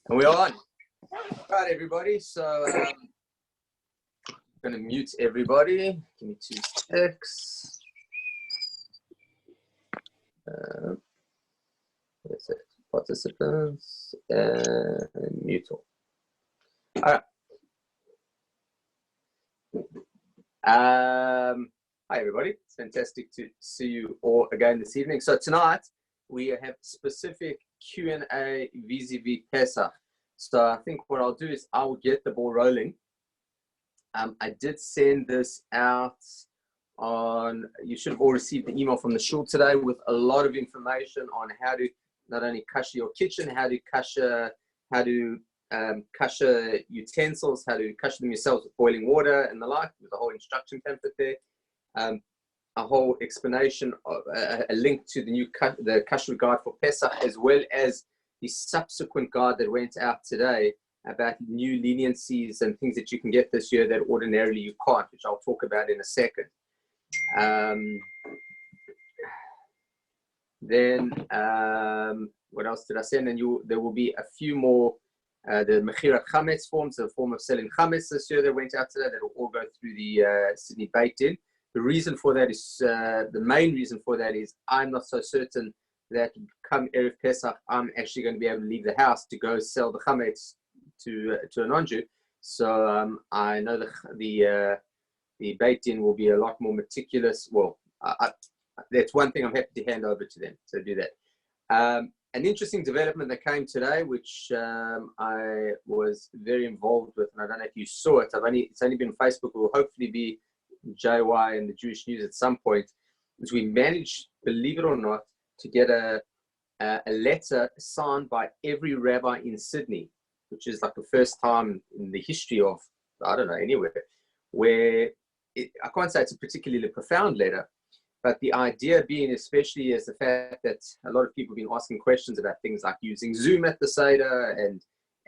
And we're on. Right, everybody. So I'm going to mute everybody. Give me 2 seconds. Where's it? Participants and mute all. All right. Hi, everybody. It's fantastic to see you all again this evening. So tonight we have specific Q&A vis-a-vis Pesach. So I think what I'll do is I'll get the ball rolling. I did send this out on, you should have all received the email from the shul today with a lot of information on how to not only kasher your kitchen, how to kasher utensils, how to kasher them yourselves with boiling water and the like. There's a whole instruction pamphlet there. A whole explanation of a link to the kasher guide for Pesach, as well as the subsequent guide that went out today about new leniencies and things that you can get this year that ordinarily you can't, which I'll talk about in a second. What else did I send? And there will be a few more, the Mechirat Chametz forms, the form of selling Chametz this year that went out today, that will all go through the Sydney Beit-Din. The reason for that is, the main reason for that is I'm not so certain that come Erev Pesach, I'm actually going to be able to leave the house to go sell the Chametz to a non-Jew. So I know the Beit-Din will be a lot more meticulous. Well, that's one thing I'm happy to hand over to them, so do that. An interesting development that came today, which I was very involved with, and I don't know if you saw it. It's only been on Facebook. It will hopefully be JY and the Jewish News at some point. Is we managed, believe it or not, to get a letter signed by every rabbi in Sydney, which is like the first time in the history of, I don't know, anywhere, where I can't say it's a particularly profound letter, but the idea being, especially, is the fact that a lot of people have been asking questions about things like using Zoom at the Seder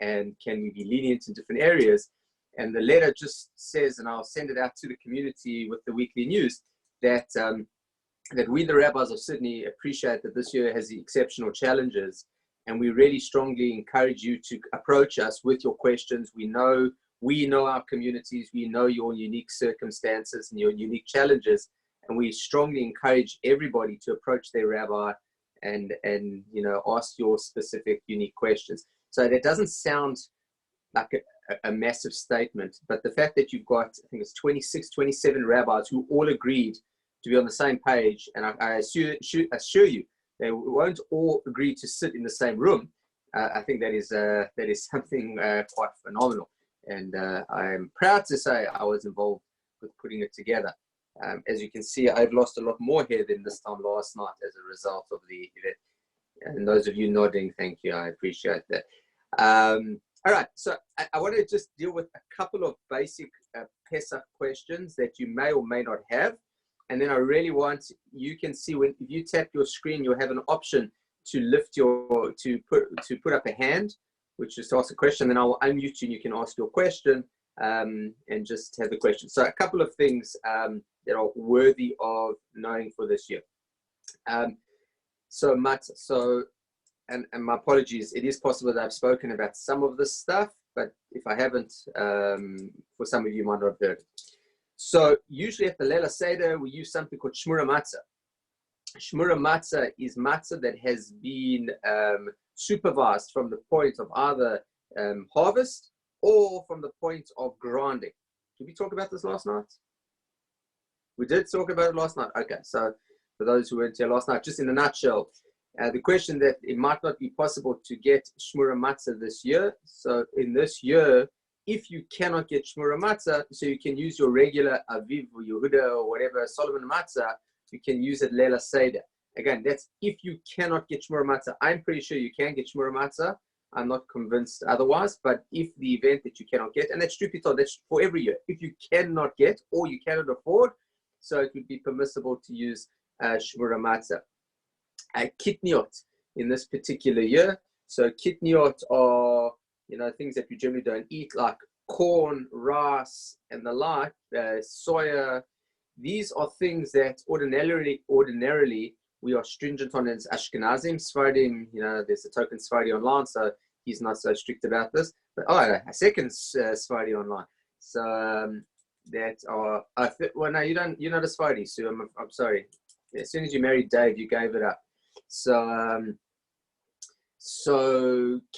and can we be lenient in different areas. And the letter just says, and I'll send it out to the community with the weekly news, that that we, the rabbis of Sydney, appreciate that this year has the exceptional challenges, and we really strongly encourage you to approach us with your questions. We know our communities, we know your unique circumstances and your unique challenges, and we strongly encourage everybody to approach their rabbi and ask your specific, unique questions. So that doesn't sound like a massive statement, but the fact that you've got, I think it's 26, 27 rabbis who all agreed to be on the same page, and I assure you, they won't all agree to sit in the same room. I think that is something quite phenomenal, and I'm proud to say I was involved with putting it together. As you can see, I've lost a lot more hair than this time last night as a result of the event. And those of you nodding, thank you. I appreciate that. All right, so I want to just deal with a couple of basic Pesach questions that you may or may not have. And then I really want, you can see if you tap your screen, you'll have an option to lift to put up a hand, which is to ask a question. Then I will unmute you and you can ask your question and just have the question. So a couple of things that are worthy of knowing for this year. And my apologies, it is possible that I've spoken about some of this stuff, but if I haven't, for some of you might not have heard it. So usually at the Leila Seder, we use something called Shmura Matzah. Shmura Matzah is matzah that has been supervised from the point of either harvest or from the point of grinding. Did we talk about this last night? We did talk about it last night. Okay, so for those who weren't here last night, just in a nutshell, the question that it might not be possible to get Shmura Matzah this year. So in this year, if you cannot get Shmura Matzah, so you can use your regular Aviv or Yehuda or whatever, Solomon Matzah, you can use it Leila Seder. Again, that's if you cannot get Shmura Matzah. I'm pretty sure you can get Shmura Matzah. I'm not convinced otherwise, but if the event that you cannot get, and that's truth be told, that's for every year. If you cannot get or you cannot afford, so it would be permissible to use Shmura Matzah. Kitniot in this particular year. So kitniot are, things that we generally don't eat, like corn, rice, and the like, soya. These are things that ordinarily we are stringent on as Ashkenazim, Sfardim. There's a token Sfardi online, so he's not so strict about this. But a second Sephardi online. So well, no, you're not a Sephardi, Sue. I'm sorry. As soon as you married Dave, you gave it up. So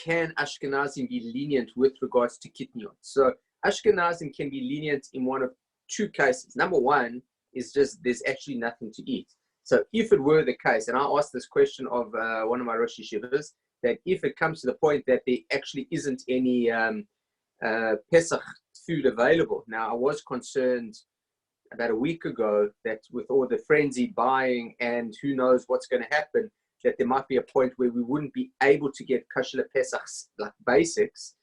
can Ashkenazim be lenient with regards to kitniot? So Ashkenazim can be lenient in one of two cases. Number one is just there's actually nothing to eat. So if it were the case, and I asked this question of one of my Rosh Yeshivas, that if it comes to the point that there actually isn't any Pesach food available. Now, I was concerned about a week ago that with all the frenzied buying and who knows what's going to happen, that there might be a point where we wouldn't be able to get kosher Pesachs, like basics.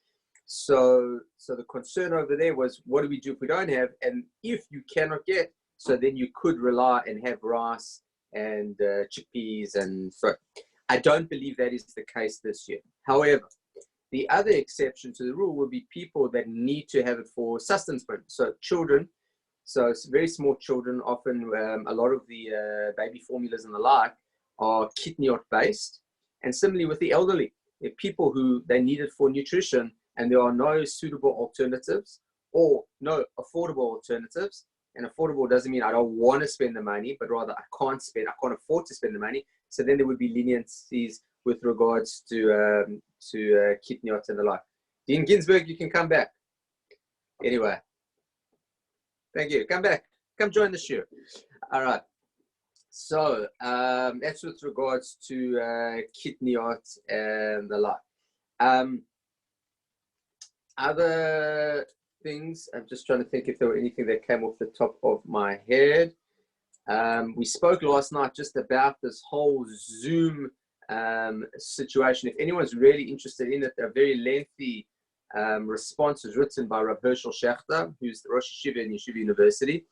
So the concern over there was, what do we do if we don't have? And if you cannot get, so then you could rely and have rice and chickpeas. And so I don't believe that is the case this year. However, the other exception to the rule will be people that need to have it for sustenance. So children, so it's very small children, often a lot of the baby formulas and the like are kitniot based. And similarly with the elderly, there are people who they need it for nutrition and there are no suitable alternatives or no affordable alternatives. And affordable doesn't mean I don't want to spend the money, but rather I can't afford to spend the money. So then there would be leniencies with regards to kitniot and the like. Dean Ginsberg, you can come back. Anyway, thank you. Come back. Come join the show. All right. So that's with regards to kitniot and the like. Other things, I'm just trying to think if there were anything that came off the top of my head. We spoke last night just about this whole Zoom situation. If anyone's really interested in it, a very lengthy response was written by Rabbi Herschel Schachter, who's the Rosh Yeshiva in Yeshiva University.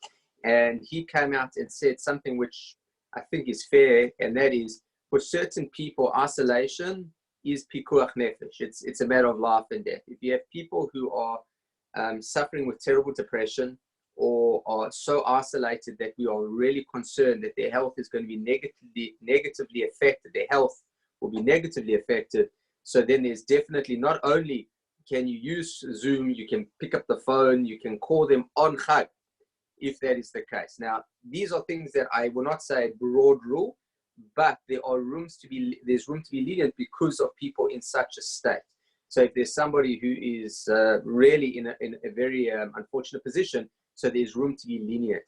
And he came out and said something which I think is fair, and that is, for certain people, isolation is pikuach nefesh. It's a matter of life and death. If you have people who are suffering with terrible depression or are so isolated that we are really concerned that their health is going to be negatively affected, their health will be negatively affected. So then there's definitely, not only can you use Zoom, you can pick up the phone, you can call them on Chag, if that is the case. Now, these are things that I will not say a broad rule, but there's room to be lenient because of people in such a state. So if there's somebody who is really in a very unfortunate position, so there's room to be lenient.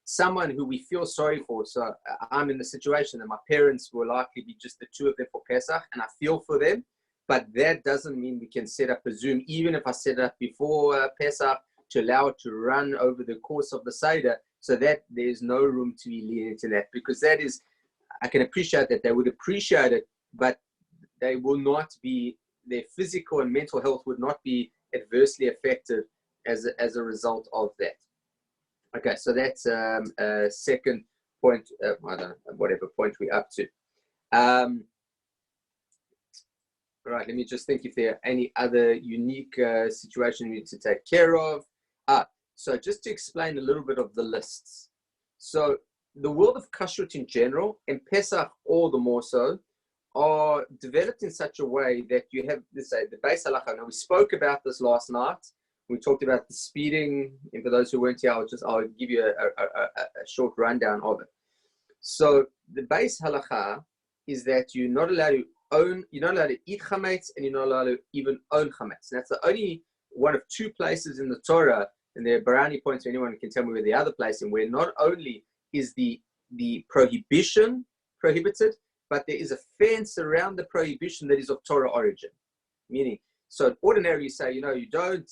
Someone who we feel sorry for, so I'm in the situation that my parents will likely be just the two of them for Pesach, and I feel for them, but that doesn't mean we can set up a Zoom, even if I set it up before Pesach, to allow it to run over the course of the Seder, so that there's no room to be lenient in that, because that is, I can appreciate that they would appreciate it, but they will not be, their physical and mental health would not be adversely affected as a result of that. Okay, so that's a second point, I don't know, whatever point we're up to. All right, let me just think if there are any other unique situations we need to take care of. So just to explain a little bit of the lists. So the world of kashrut in general, and Pesach all the more so, are developed in such a way that you have, let's say, the base halacha. Now, we spoke about this last night. We talked about the speeding, and for those who weren't here, I'll give you a short rundown of it. So the base halacha is that you're not allowed to eat chametz, and you're not allowed to even own chametz. And that's the only one of two places in the Torah, and there are brownie points, anyone can tell me where the other place, and where not only is the prohibition prohibited, but there is a fence around the prohibition that is of Torah origin. Meaning, so ordinarily you say, you don't,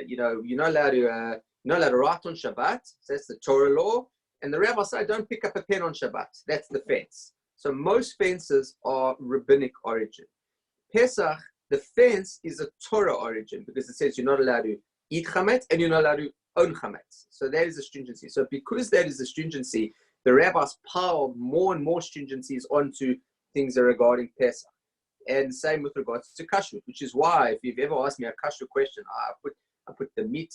you're not allowed to write on Shabbat. So that's the Torah law. And the rabbi say, don't pick up a pen on Shabbat. That's the fence. So most fences are rabbinic origin. Pesach, the fence is a Torah origin because it says you're not allowed to eat chametz and you're not allowed to own chametz. So that is a stringency. So because that is a stringency, the rabbis piled more and more stringencies onto things regarding Pesach. And same with regards to kashrut, which is why if you've ever asked me a kashrut question, I put the meat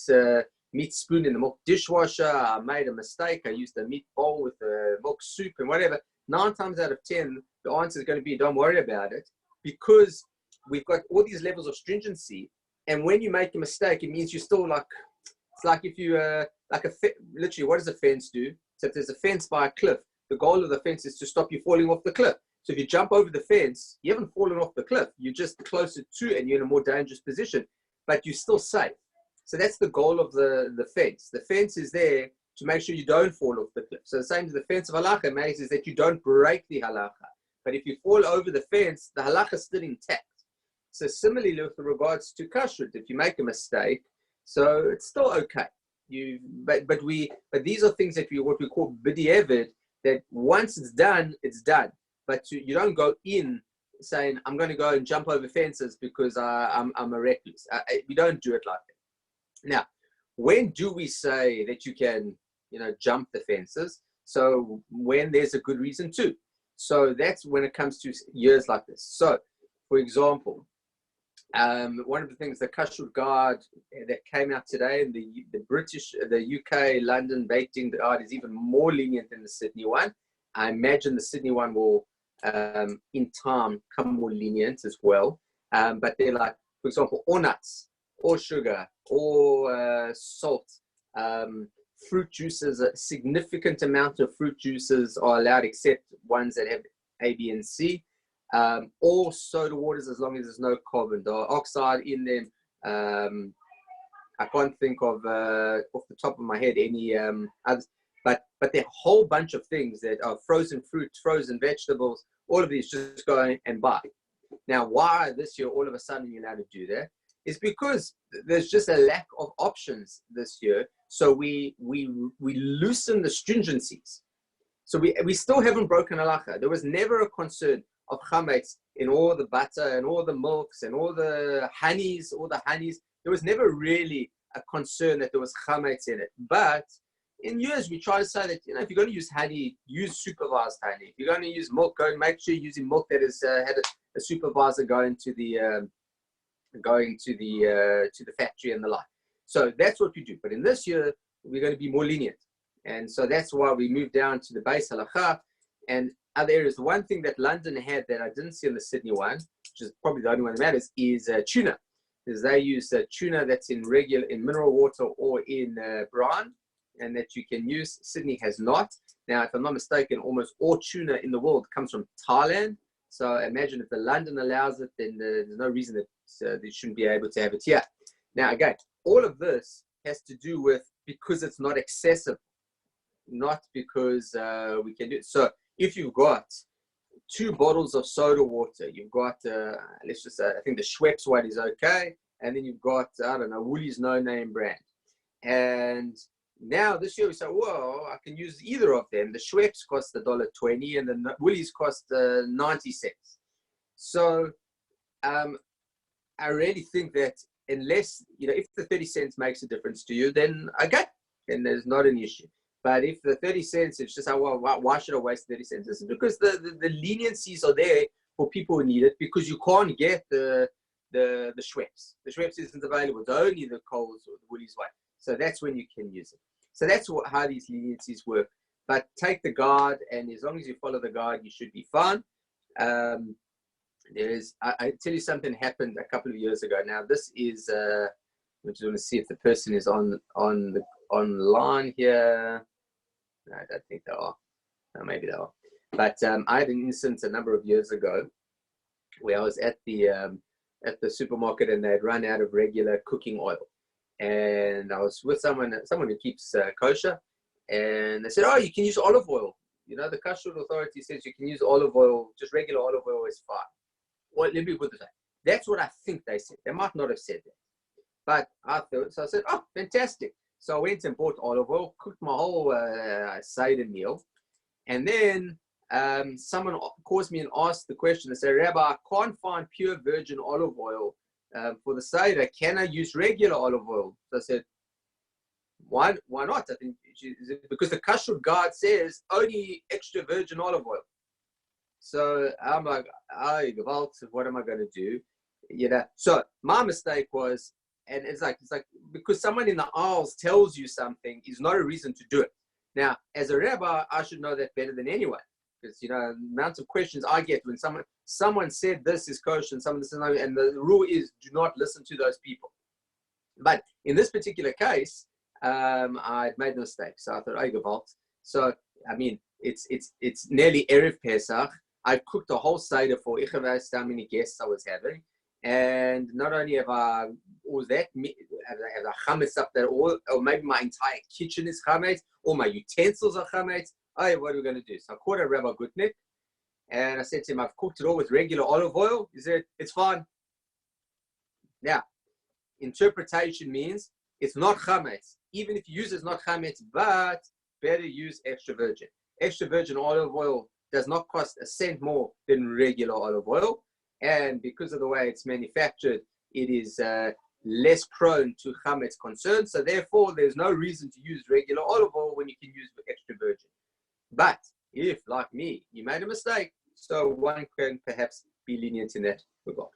spoon in the milk dishwasher, I made a mistake, I used the meat bowl with the milk soup and whatever. 9 times out of 10, the answer is going to be don't worry about it, because we've got all these levels of stringency, and when you make a mistake, it means you're still like, it's like if you literally, what does a fence do? So if there's a fence by a cliff, the goal of the fence is to stop you falling off the cliff. So if you jump over the fence, you haven't fallen off the cliff. You're just closer to, and you're in a more dangerous position, but you're still safe. So that's the goal of the fence. The fence is there to make sure you don't fall off the cliff. So the same as the fence of halacha makes is that you don't break the halacha. But if you fall over the fence, the halacha is still intact. So similarly with regards to kashrut, if you make a mistake, so it's still okay. But these are things that what we call b'di'evid, that once it's done, it's done. But you don't go in saying, I'm going to go and jump over fences because I'm a recluse. We don't do it like that. Now, when do we say that you can, jump the fences? So when there's a good reason to. So that's when it comes to years like this. So, for example, one of the things, the kashrut guard that came out today, and the UK London Baiting guard is even more lenient than the Sydney one. I imagine the Sydney one will, in time, come more lenient as well. But they're like, for example, or nuts, or sugar, or salt, fruit juices. A significant amount of fruit juices are allowed, except ones that have A, B, and C. All soda waters, as long as there's no carbon dioxide in them. I can't think of off the top of my head any others, but there are a whole bunch of things that are frozen fruit, frozen vegetables. All of these, just go and buy. Now, why this year all of a sudden you're allowed to do that is because there's just a lack of options this year. So we loosen the stringencies. So we still haven't broken halacha. There was never a concern of chametz in all the butter and all the milks and all the honeys. There was never really a concern that there was chametz in it. But in years, we try to say that, if you're going to use honey, use supervised honey. If you're going to use milk, go and make sure you're using milk that has had a supervisor going to the factory and the like. So that's what we do. But in this year, we're going to be more lenient. And so that's why we moved down to the base halacha and other areas. The one thing that London had that I didn't see in the Sydney one, which is probably the only one that matters, is tuna. Because they use tuna that's in mineral water or in brine, and that you can use. Sydney has not. Now, if I'm not mistaken, almost all tuna in the world comes from Thailand. So imagine if the London allows it, then there's no reason that they shouldn't be able to have it here. Now, again, all of this has to do with because it's not accessible, not because we can do it. So if you've got 2 bottles of soda water, you've got, let's just say, I think the Schweppes one is okay. And then you've got, I don't know, Woolies no-name brand. And now this year we say, well, I can use either of them. The Schweppes cost $1.20 and the Woolies cost 90 cents. So I really think that unless, if the 30 cents makes a difference to you, then okay, then there's not an issue. But if the 30 cents, it's just, well, why should I waste 30 cents? It's because the leniencies are there for people who need it, because you can't get the Schweppes. The Schweppes isn't available. It's only the Coles or the Woolies one. So that's when you can use it. So that's how these leniencies work. But take the guide, and as long as you follow the guide, you should be fine. I tell you something happened a couple of years ago. Now this is, I just want to see if the person is online here. No, I don't think they are. No, maybe they are. But I had an instance a number of years ago where I was at the supermarket and they had run out of regular cooking oil. And I was with someone who keeps kosher, and they said, "Oh, you can use olive oil. The kashrut authority says you can use olive oil. Just regular olive oil is fine." Well, let me put this way. That's what I think they said. They might not have said that, but I thought so. I said, "Oh, fantastic!" So I went and bought olive oil, cooked my whole Seder meal, and then someone calls me and asked the question. They said, "Rabbi, I can't find pure virgin olive oil for the Seder. Can I use regular olive oil?" So I said, why not? I think because the kashrut guide says only extra virgin olive oil. So I'm like, what am I going to do? So my mistake was, and it's like because someone in the aisles tells you something is not a reason to do it. Now, as a rabbi, I should know that better than anyone, because the amount of questions I get when someone someone said this is kosher and someone said no, and the rule is do not listen to those people. But in this particular case, I made a mistake. So I thought, oh, gewalt. So, I mean, it's nearly Erev Pesach. I cooked a whole Seder for ich weiß how many guests I was having. And not only have I chametz up there, or maybe my entire kitchen is chametz, all my utensils are chametz. Oh, what are we going to do? So I called a Rabbi Gutnick, and I said to him, I've cooked it all with regular olive oil. He said, it's fine. Now, interpretation means it's not chametz. Even if you use it, it's not chametz, but better use extra virgin. Extra virgin olive oil does not cost a cent more than regular olive oil. And because of the way it's manufactured, it is less prone to chametz concerns. So therefore, there's no reason to use regular olive oil when you can use extra virgin. But if, like me, you made a mistake, so one can perhaps be lenient in that regard.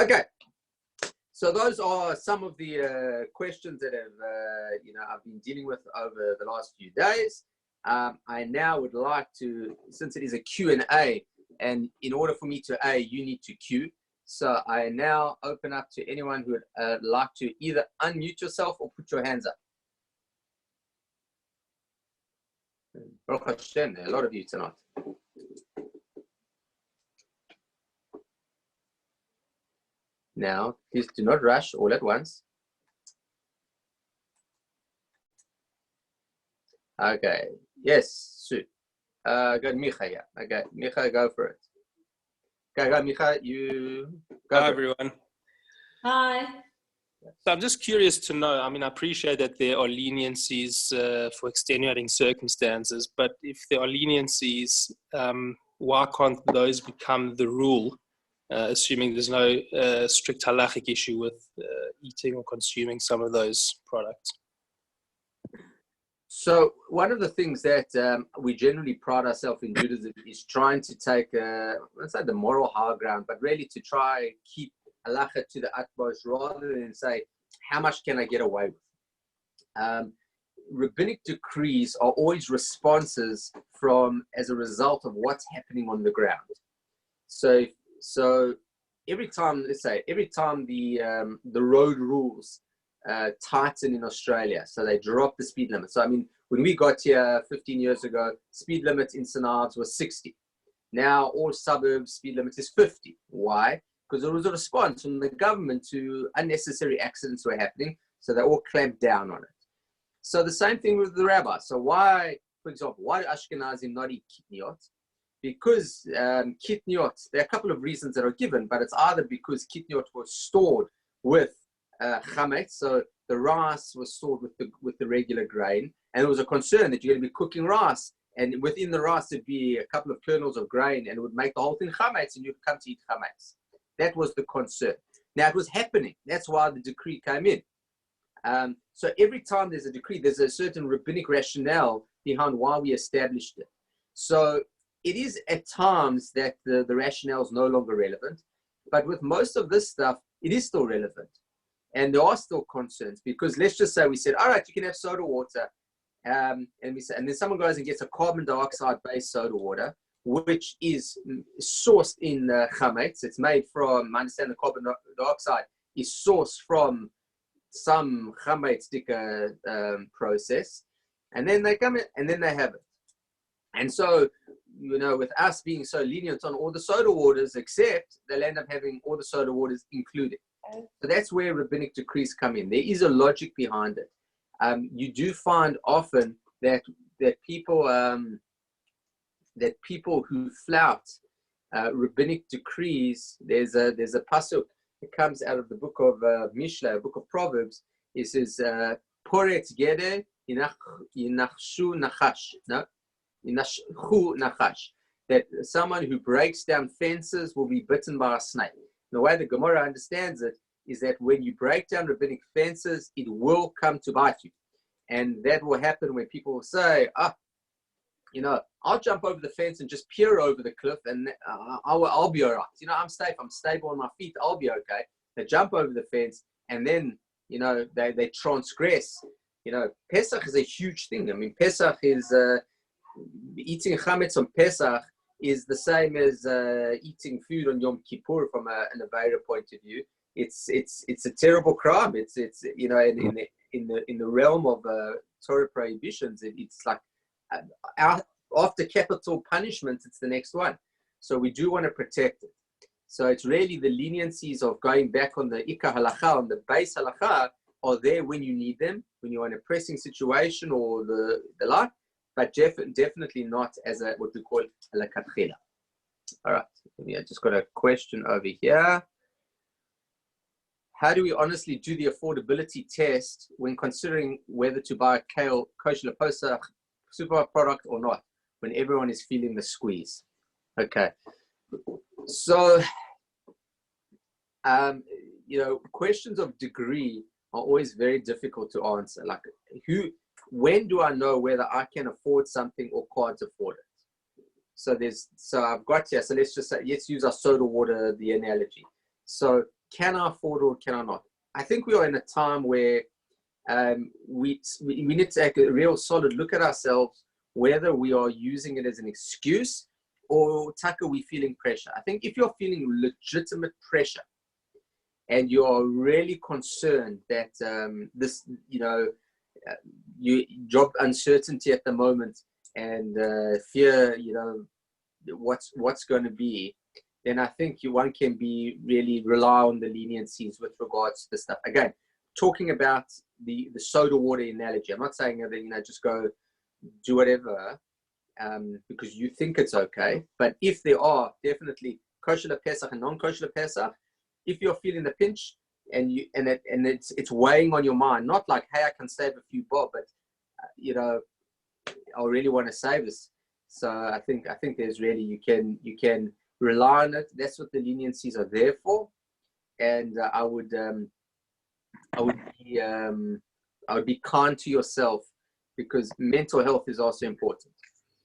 Okay. So those are some of the questions that have, I've been dealing with over the last few days. I now would like to, since it is a Q&A, and in order for me to A, you need to Q. So I now open up to anyone who would like to either unmute yourself or put your hands up. Baruch Hashem, there are a lot of you tonight. Now, please do not rush all at once. Okay. Yes, Sue. Go, Micha, yeah. Okay, Micha, go for it. Okay, go, Micha, you go. Hi, everyone. Hi. So I'm just curious to know, I mean, I appreciate that there are leniencies for extenuating circumstances, but if there are leniencies, why can't those become the rule, assuming there's no strict halachic issue with eating or consuming some of those products? So one of the things that we generally pride ourselves in Judaism is trying to take, let's say the moral high ground, but really to try keep halacha to the utmost rather than say, how much can I get away with? Rabbinic decrees are always responses as a result of what's happening on the ground. So every time the road rules tighten in Australia, so they drop the speed limit. So I mean, when we got here 15 years ago, speed limit in St. Ives was 60. Now all suburbs speed limit is 50. Why? Because there was a response from the government to unnecessary accidents were happening, so they all clamped down on it. So the same thing with the rabbi. So why, for example, why do Ashkenazim not eat kitniot? Because kitniot, there are a couple of reasons that are given, but it's either because kitniot was stored with chametz, so the rice was stored with the regular grain, and there was a concern that you're going to be cooking rice, and within the rice there'd be a couple of kernels of grain, and it would make the whole thing chametz, and you'd come to eat chametz. That was the concern. Now it was happening. That's why the decree came in. So every time there's a decree, there's a certain rabbinic rationale behind why we established it. So it is at times that the rationale is no longer relevant, but with most of this stuff, it is still relevant. And there are still concerns because let's just say we said, all right, you can have soda water. And then someone goes and gets a carbon dioxide based soda water, which is sourced in chametz. It's made from, I understand the carbon dioxide is sourced from some chametz process. And then they come in and then they have it. And so, with us being so lenient on all the soda waters, except they'll end up having all the soda waters included. So that's where rabbinic decrees come in. There is a logic behind it. You do find often that people who flout rabbinic decrees. There's a pasuk that comes out of the book of Mishle, book of Proverbs. It says, "Poretz geder yinachshu nachash." No, yinachshu nachash. That someone who breaks down fences will be bitten by a snake. The way the Gemara understands it is that when you break down rabbinic fences, it will come to bite you. And that will happen when people will say, I'll jump over the fence and just peer over the cliff and I'll be all right. I'm safe. I'm stable on my feet. I'll be okay. They jump over the fence and then, they transgress. Pesach is a huge thing. I mean, Pesach is eating chametz on Pesach is the same as eating food on Yom Kippur from an Avera point of view. It's a terrible crime. It's you know, in the realm of Torah prohibitions, it's like after capital punishment, it's the next one. So we do want to protect it. So it's really the leniencies of going back on the Ikar Halacha, on the base Halacha, are there when you need them, when you're in a pressing situation or the like, but definitely not as a what we call a lakatchila. All right, I just got a question over here. How do we honestly do the affordability test when considering whether to buy a kale kosher Pesach super product or not, when everyone is feeling the squeeze? Okay, so you know, questions of degree are always very difficult to answer. Like, when do I know whether I can afford something or can't afford it? So I've got here. So let's just say, let's use our soda water, the analogy. So can I afford or can I not? I think we are in a time where we need to take a real solid look at ourselves, whether we are using it as an excuse or we're feeling pressure. I think if you're feeling legitimate pressure and you're really concerned that this, you know, job uncertainty at the moment and fear, you know, what's going to be, then I think one can be really rely on the leniencies with regards to the stuff. Again, talking about the soda water analogy, I'm not saying that, you know, just go do whatever because you think it's okay. But if there are definitely kosher Pesach and non-kosher Pesach, if you're feeling the pinch and it's weighing on your mind, not like, hey, I can save a few bob, but you know, I really want to save this. So I think there's really, you can rely on it. That's what the leniencies are there for. And I would be kind to yourself, because mental health is also important.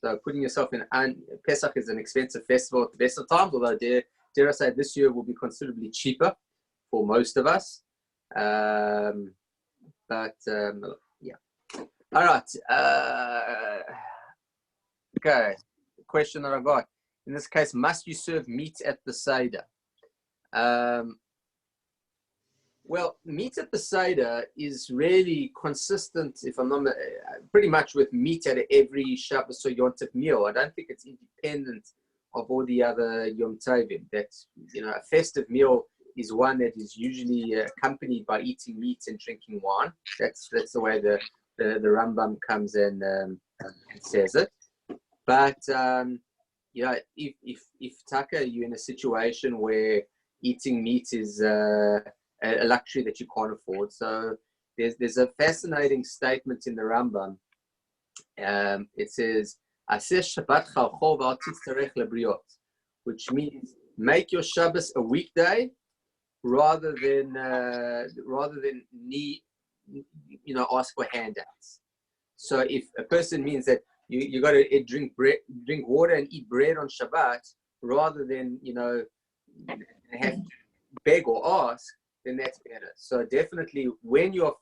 So putting yourself in, and Pesach is an expensive festival at the best of times, although dare I say this year will be considerably cheaper for most of us. Yeah. All right. Okay. The question that I got. In this case, must you serve meat at the Seder? Well, meat at the Seder is really consistent, if I'm not pretty much with meat at every Shabbos or Yom Tov meal. I don't think it's independent of all the other Yom Tovim. That, you know, a festive meal is one that is usually accompanied by eating meat and drinking wine. That's the way the Rambam comes and says it. But you know, if Taka, you're in a situation where eating meat is a luxury that you can't afford. So there's a fascinating statement in the Rambam. It says, which means make your Shabbos a weekday rather than need, you know, ask for handouts. So if a person means that you got to drink water and eat bread on Shabbat rather than, you know, have to beg or ask, then that's better. So definitely, when you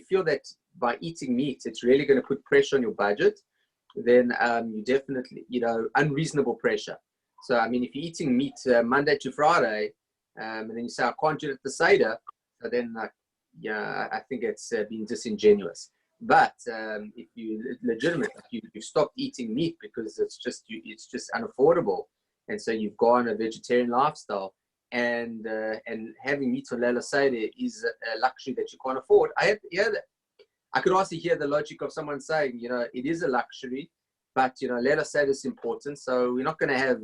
feel that by eating meat, it's really going to put pressure on your budget, then you definitely, you know, unreasonable pressure. So, I mean, if you're eating meat Monday to Friday, and then you say, I can't do it at the Seder, so then, yeah, I think it's being disingenuous. But if you legitimate, you've stopped eating meat because it's just unaffordable, and so you've gone a vegetarian lifestyle, and having meat on Leila Seder is a luxury that you can't afford. I have to hear that. I could also hear the logic of someone saying, you know, it is a luxury, but, you know, Leila Seder is important, so we're not going to have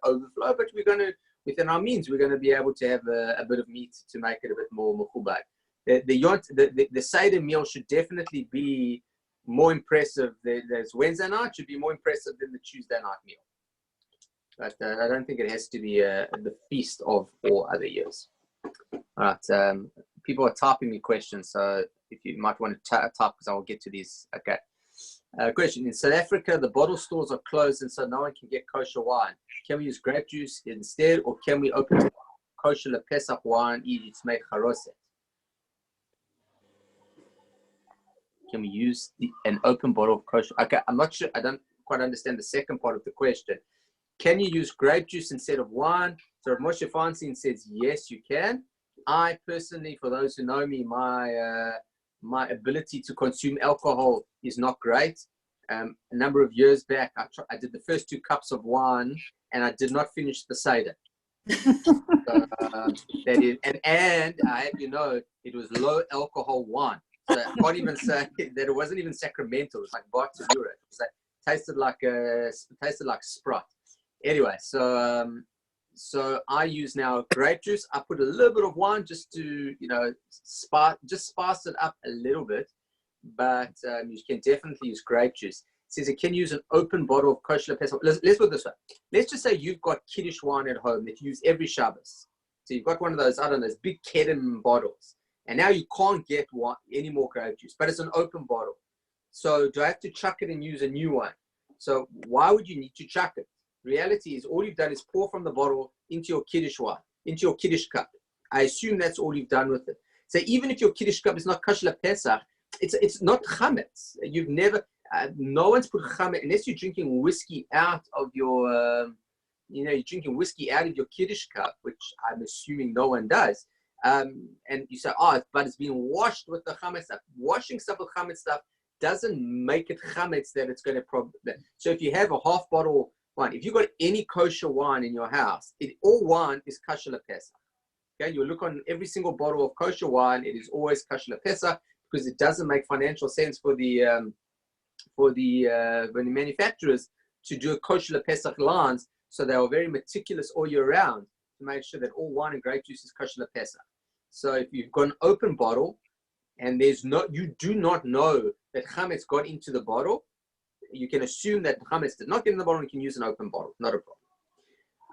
overflow, but we're going to, within our means, we're going to be able to have a bit of meat to make it a bit more mechubad. The Seder meal should definitely be more impressive. There's Wednesday night should be more impressive than the Tuesday night meal. But I don't think it has to be the feast of all other years. All right. People are typing me questions, so if you might want to type, because I will get to these. Okay. Question. In South Africa, the bottle stores are closed, and so no one can get kosher wine. Can we use grape juice instead, or can we open kosher Pesach wine, easy to make charoset? Can we use an open bottle of kosher? Okay, I'm not sure. I don't quite understand the second part of the question. can you use grape juice instead of wine? So Moshe Feinstein says, yes, you can. I personally, for those who know me, my ability to consume alcohol is not great. A number of years back, I did the first 2 cups of wine, and I did not finish the cider. That is, and I have it was low alcohol wine. So I can't even say that it wasn't even Sacramento. It was like Barcelona. It was like, tasted like Sprite. Anyway, so I use now grape juice. I put a little bit of wine just to spice it up a little bit. But you can definitely use grape juice. It says it can use an open bottle of kosher Pesach. Let's put it this way. Let's just say you've got Kiddush wine at home that you use every Shabbos. So you've got one of those, I don't know, those big Kedem bottles. And now you can't get any more grape juice, but it's an open bottle. So do I have to chuck it and use a new one? So why would you need to chuck it? Reality is all you've done is pour from the bottle into your Kiddush wine, into your Kiddush cup. I assume that's all you've done with it. So even if your Kiddush cup is not kosher Pesach, it's not chametz. You've never, no one's put chametz, unless you're drinking whiskey out of your, you're drinking whiskey out of your Kiddush cup, which I'm assuming no one does. And you say, but it's been washed with the chametz stuff. Washing stuff with chametz stuff doesn't make it chametz that it's going to problem. So if you have a half bottle wine, if you've got any kosher wine in your house, all wine is kosher Pesach. Okay, you look on every single bottle of kosher wine, it is always kosher Pesach, because it doesn't make financial sense for the manufacturers to do a kosher Pesach lines. So they are very meticulous all year round to make sure that all wine and grape juice is kosher Pesach. So if you've got an open bottle and you do not know that chametz got into the bottle, you can assume that chametz did not get in the bottle and you can use an open bottle. Not a problem.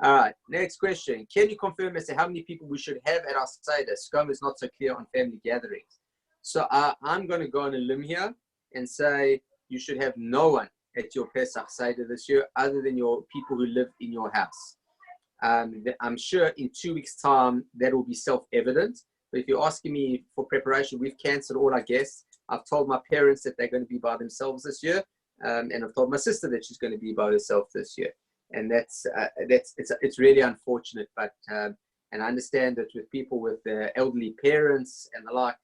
All right, next question. Can you confirm as to how many people we should have at our Seder? SCOM is not so clear on family gatherings. So I'm going to go on a limb here and say you should have no one at your Pesach Seder this year other than your people who live in your house. I'm sure in 2 weeks' time that will be self-evident. But if you're asking me for preparation, we've cancelled all our guests. I've told my parents that they're going to be by themselves this year, and I've told my sister that she's going to be by herself this year. And it's really unfortunate. But and I understand that with people with elderly parents and the like,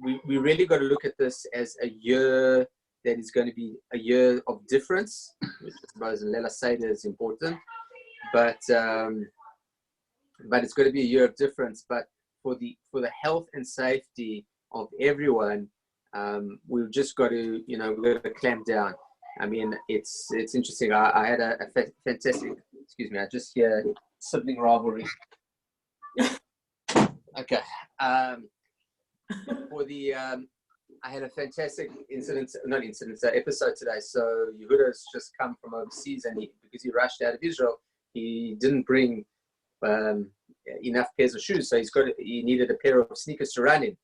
we really got to look at this as a year that is going to be a year of difference, which I suppose in Lela Seder is important. But it's going to be a year of difference. But for the health and safety of everyone, we've just got to, we've got to clamp down. I mean, it's interesting. I had a fantastic, excuse me, I just hear sibling rivalry. Okay. I had a fantastic episode today. So Yehuda's just come from overseas, and because he rushed out of Israel, he didn't bring enough pairs of shoes. So he needed a pair of sneakers to run in.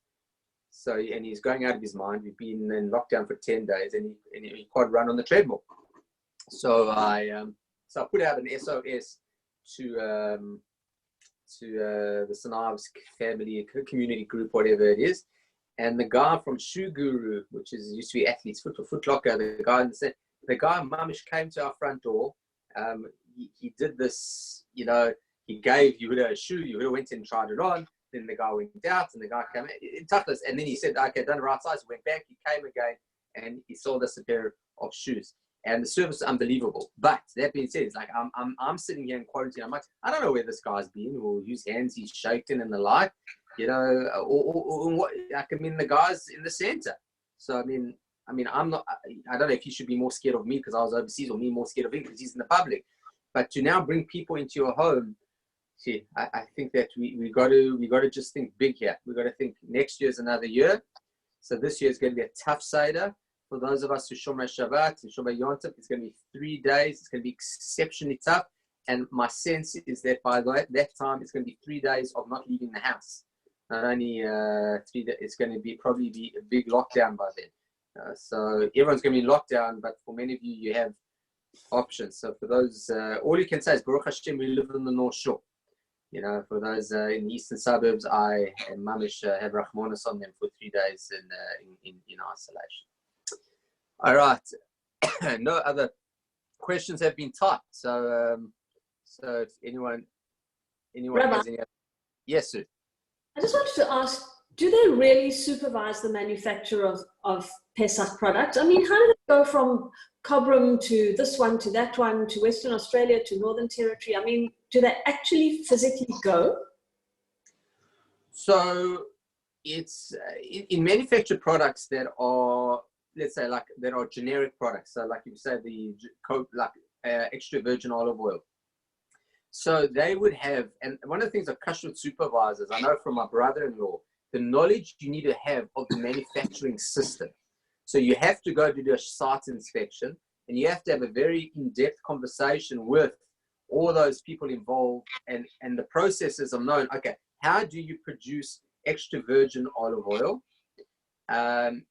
So, and he's going out of his mind. We've been in lockdown for 10 days, and he can't run on the treadmill. So I put out an SOS to the Sanav's family community group, whatever it is. And the guy from Shoe Guru, which used to be Athletes Foot Locker, the guy Mamish came to our front door. He did this, he gave Yehuda a shoe. Yehuda went in and tried it on. Then the guy went out, and the guy came in toughness. And then he said, "Okay, done the right size." Went back. He came again, and he sold us a pair of shoes. And the service is unbelievable. But that being said, it's like I'm sitting here in quarantine. I'm like, I don't know where this guy's been, or whose hands he's shaken and the like, or what. The guy's in the center. So I mean, I'm not. I don't know if he should be more scared of me because I was overseas, or me more scared of him because he's in the public. But to now bring people into your home, see, I think that we got to just think big here. We got to think next year's another year. So this year is going to be a tough Seder. For those of us who Shomer Shabbat and Shomer Yontif, it's going to be 3 days. It's going to be exceptionally tough. And my sense is that by that time, it's going to be 3 days of not leaving the house. Not only 3 days, it's going to probably be a big lockdown by then. So everyone's going to be in lockdown, but for many of you, you have options. So for those, all you can say is Baruch Hashem, we live on the North Shore. For those in the eastern suburbs, I and Mamish have Rahmanas on them for 3 days in isolation. All right. No other questions have been typed. So if anyone Rabbi, has any, yes, sir. I just wanted to ask, do they really supervise the manufacture of Pesach products? I mean, how do they go from Cobram to this one, to that one, to Western Australia, to Northern Territory? I mean, do they actually physically go? So it's in manufactured products that are, let's say, like that are generic products. So like you said, extra virgin olive oil. So they would have, and one of the things that kashrut supervisors, I know from my brother-in-law, the knowledge you need to have of the manufacturing system. So you have to go to do a site inspection, and you have to have a very in-depth conversation with all those people involved, and the processes are known. Okay, how do you produce extra virgin olive oil? And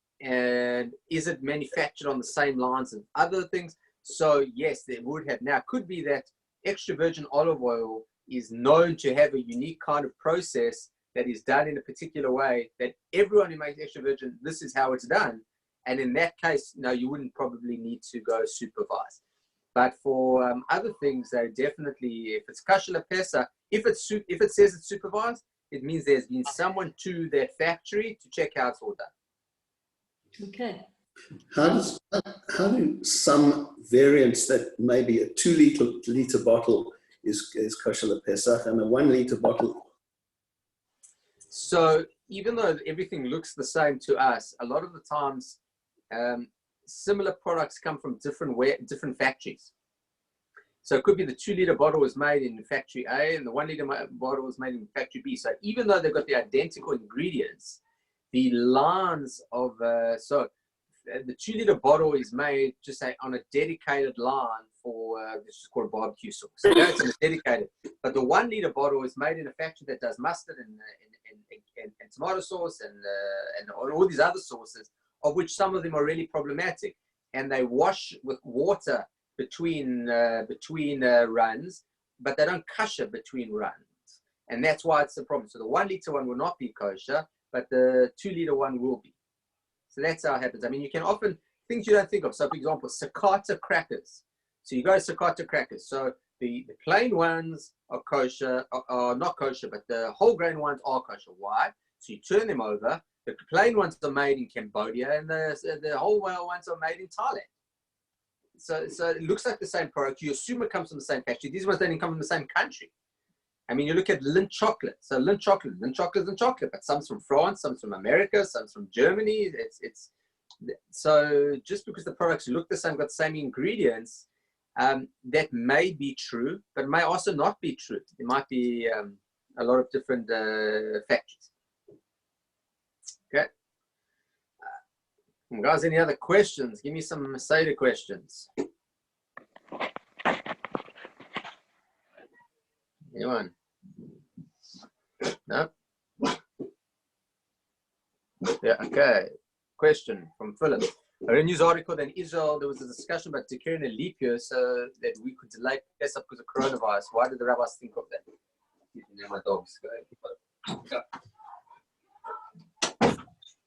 is it manufactured on the same lines as other things? So yes, there would have. Now, it could be that extra virgin olive oil is known to have a unique kind of process that is done in a particular way, that everyone who makes extra virgin, this is how it's done. And in that case, no, you wouldn't probably need to go supervise. But for other things, they definitely, if it's kosher Pesach, if it says it's supervised, it means there's been someone to that factory to check how it's all done. Okay. How do some variants that maybe a 2 liter bottle is kosher Pesach and a 1 liter bottle? So even though everything looks the same to us, a lot of the times similar products come from different factories. So it could be the 2 liter bottle was made in factory A and the 1 liter bottle was made in factory B. So even though they've got the identical ingredients, the lines of the 2 liter bottle is made just say on a dedicated line for this is called barbecue sauce. So that's dedicated. But the 1 liter bottle is made in a factory that does mustard and tomato sauce and all these other sauces, of which some of them are really problematic, and they wash with water between runs, but they don't kosher between runs, and that's why it's a problem. So the 1 liter one will not be kosher, but the 2 liter one will be. So that's how it happens. I mean, you can often, things you don't think of. So for example, Sakata crackers. So you go to Sakata crackers. So the plain ones are kosher, are not kosher, but the whole grain ones are kosher. Why? So you turn them over. The plain ones are made in Cambodia, and the whole ones are made in Thailand. So it looks like the same product. You assume it comes from the same factory. These ones don't even come from the same country. I mean, you look at Lindt chocolate. So Lindt chocolate is chocolate, but some's from France, some's from America, some's from Germany. So just because the products look the same, got the same ingredients, that may be true, but may also not be true. There might be a lot of different factories. Okay. Guys, any other questions? Give me some Seder questions. Anyone? No? Yeah, okay. Question from Philip. I read a news article that in Israel there was a discussion about declaring a leap year so that we could delay Pesach because of coronavirus. Why did the rabbis think of that? My dogs.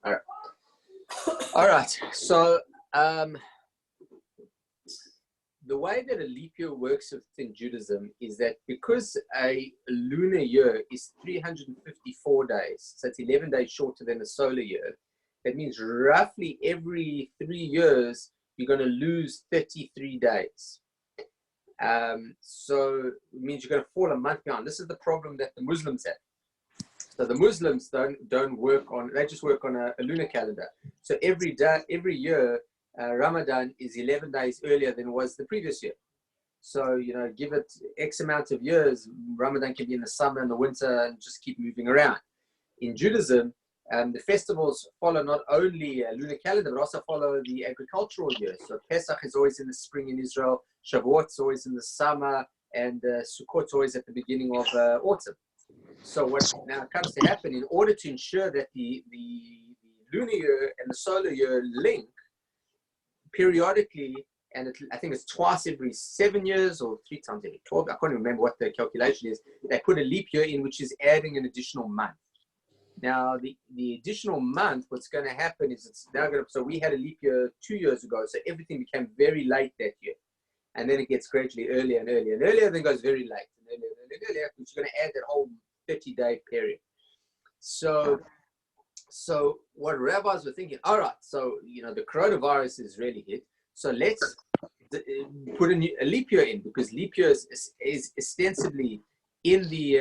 All right. All right. So the way that a leap year works within Judaism is that because a lunar year is 354 days, so it's 11 days shorter than a solar year, that means roughly every 3 years, you're going to lose 33 days. So it means you're going to fall a month behind. This is the problem that the Muslims have. So the Muslims don't work on, they just work on a lunar calendar. So every year, Ramadan is 11 days earlier than it was the previous year. So, give it X amount of years, Ramadan can be in the summer and the winter and just keep moving around. In Judaism, the festivals follow not only a lunar calendar, but also follow the agricultural year. So Pesach is always in the spring in Israel, Shavuot is always in the summer, and Sukkot is always at the beginning of autumn. So what now comes to happen, in order to ensure that the lunar year and the solar year link periodically, and I think it's twice every 7 years or 3 times every 12, I can't remember what the calculation is, they put a leap year in, which is adding an additional month. Now, the additional month, what's going to happen is it's now going to, so we had a leap year 2 years ago, so everything became very late that year. and then it gets gradually earlier and earlier and earlier, then goes very late and earlier and earlier, which is going to add that whole 30-day period. So what rabbis were thinking, all right, so the coronavirus is really hit, so let's put a leap year in, because leap year is ostensibly in the